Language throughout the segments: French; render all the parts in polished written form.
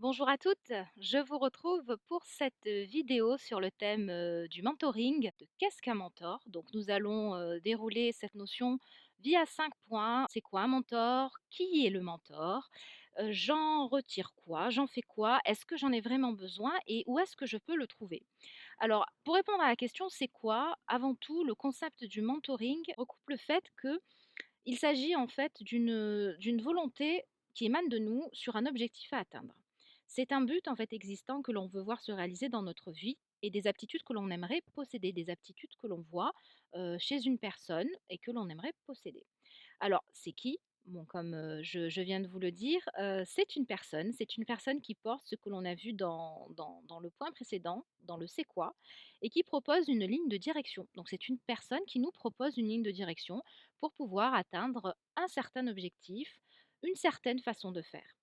Bonjour à toutes, je vous retrouve pour cette vidéo sur le thème du mentoring, de qu'est-ce qu'un mentor? Donc nous allons dérouler cette notion via 5 points. C'est quoi un mentor? Qui est le mentor? J'en retire quoi? J'en fais quoi? Est-ce que j'en ai vraiment besoin? Et où est-ce que je peux le trouver? Alors, pour répondre à la question, c'est quoi? Avant tout, le concept du mentoring recoupe le fait que il s'agit en fait d'une volonté qui émane de nous sur un objectif à atteindre. C'est un but en fait existant que l'on veut voir se réaliser dans notre vie et des aptitudes que l'on aimerait posséder, des aptitudes que l'on voit chez une personne et que l'on aimerait posséder. Alors, c'est qui? Bon, comme je viens de vous le dire, c'est une personne qui porte ce que l'on a vu dans le point précédent, dans le c'est quoi, et qui propose une ligne de direction. Donc, c'est une personne qui nous propose une ligne de direction pour pouvoir atteindre un certain objectif, une certaine façon de faire.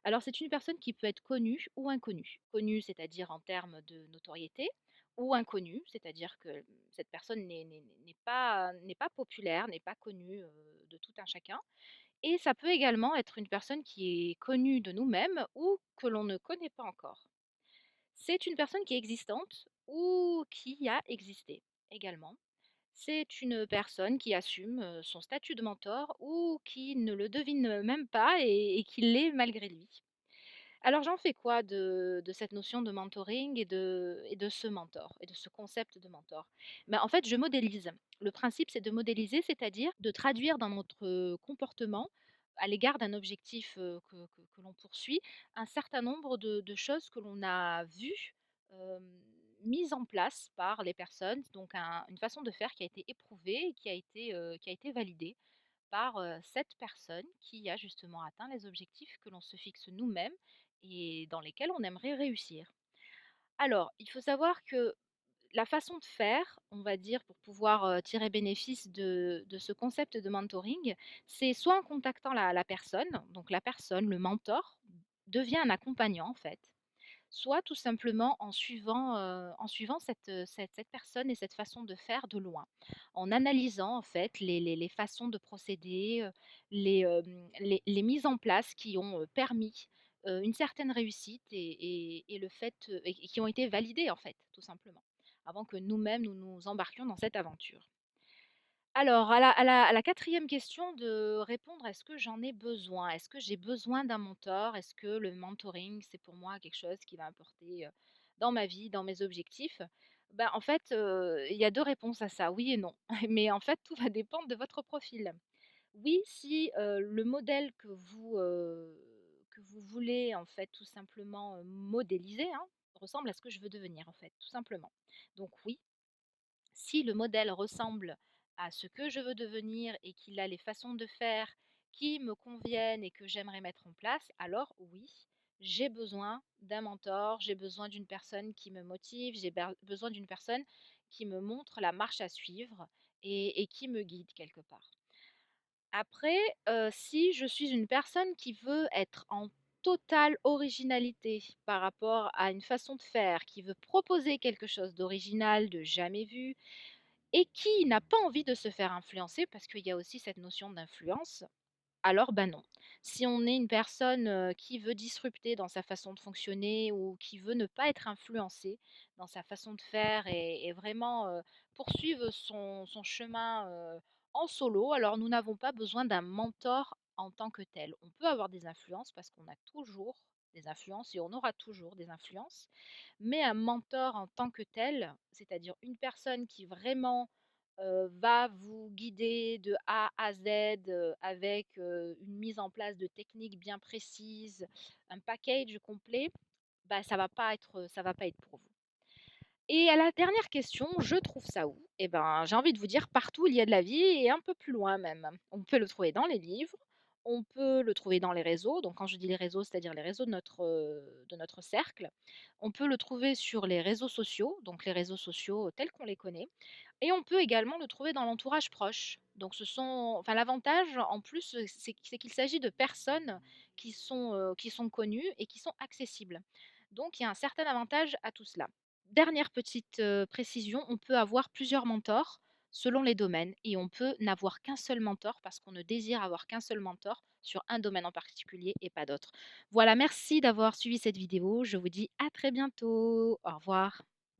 Alors, c'est une personne qui peut être connue ou inconnue. Connue, c'est-à-dire en termes de notoriété, ou inconnue, c'est-à-dire que cette personne n'est pas populaire, n'est pas connue de tout un chacun. Et ça peut également être une personne qui est connue de nous-mêmes ou que l'on ne connaît pas encore. C'est une personne qui est existante ou qui a existé également. C'est une personne qui assume son statut de mentor ou qui ne le devine même pas et qui l'est malgré lui. Alors j'en fais quoi de cette notion de mentoring et de ce mentor et de ce concept de mentor? En fait, je modélise. Le principe, c'est de modéliser, c'est-à-dire de traduire dans notre comportement, à l'égard d'un objectif, que l'on poursuit, un certain nombre de choses que l'on a vues, mises en place par les personnes, donc une façon de faire qui a été éprouvée et qui a été validée par, cette personne qui a justement atteint les objectifs que l'on se fixe nous-mêmes et dans lesquels on aimerait réussir. Alors, il faut savoir que la façon de faire, on va dire, pour pouvoir, tirer bénéfice de ce concept de mentoring, c'est soit en contactant la personne, donc la personne, le mentor, devient un accompagnant en fait, soit tout simplement en suivant cette personne et cette façon de faire de loin. En analysant en fait les façons de procéder, les mises en place qui ont, permis, une certaine réussite et le fait, et qui ont été validées en fait, tout simplement, avant que nous-mêmes nous nous embarquions dans cette aventure. Alors, à la 4e question de répondre: «Est-ce que j'en ai besoin? Est-ce que j'ai besoin d'un mentor? Est-ce que le mentoring, c'est pour moi quelque chose qui va apporter, dans ma vie, dans mes objectifs?» En fait, il y a 2 réponses à ça, oui et non. Mais en fait, tout va dépendre de votre profil. Oui, si, le modèle que vous voulez, en fait, tout simplement, modéliser, hein, ressemble à ce que je veux devenir, en fait, tout simplement. Donc oui, si le modèle ressemble à ce que je veux devenir et qu'il a les façons de faire qui me conviennent et que j'aimerais mettre en place, alors oui, j'ai besoin d'un mentor, j'ai besoin d'une personne qui me motive, besoin d'une personne qui me montre la marche à suivre et qui me guide quelque part. Après, si je suis une personne qui veut être en totale originalité par rapport à une façon de faire, qui veut proposer quelque chose d'original, de jamais vu, et qui n'a pas envie de se faire influencer, parce qu'il y a aussi cette notion d'influence, alors non. Si on est une personne, qui veut disrupter dans sa façon de fonctionner ou qui veut ne pas être influencée dans sa façon de faire et vraiment, poursuivre son chemin, en solo, alors nous n'avons pas besoin d'un mentor en tant que tel. On peut avoir des influences parce qu'on a toujours des influences et on aura toujours des influences, mais un mentor en tant que tel, c'est-à-dire une personne qui vraiment, va vous guider de A à Z, avec, une mise en place de techniques bien précises, un package complet, ça va pas être pour vous. Et à la dernière question, je trouve ça où? J'ai envie de vous dire partout où il y a de la vie et un peu plus loin même. On peut le trouver dans les livres, on peut le trouver dans les réseaux, donc quand je dis les réseaux, c'est-à-dire les réseaux de notre cercle. On peut le trouver sur les réseaux sociaux, donc les réseaux sociaux tels qu'on les connaît et on peut également le trouver dans l'entourage proche. Donc l'avantage en plus, c'est qu'il s'agit de personnes qui sont connues et qui sont accessibles. Donc il y a un certain avantage à tout cela. Dernière petite, précision, on peut avoir plusieurs mentors. selon les domaines et on peut n'avoir qu'un seul mentor parce qu'on ne désire avoir qu'un seul mentor sur un domaine en particulier et pas d'autres. Voilà, merci d'avoir suivi cette vidéo. Je vous dis à très bientôt. Au revoir.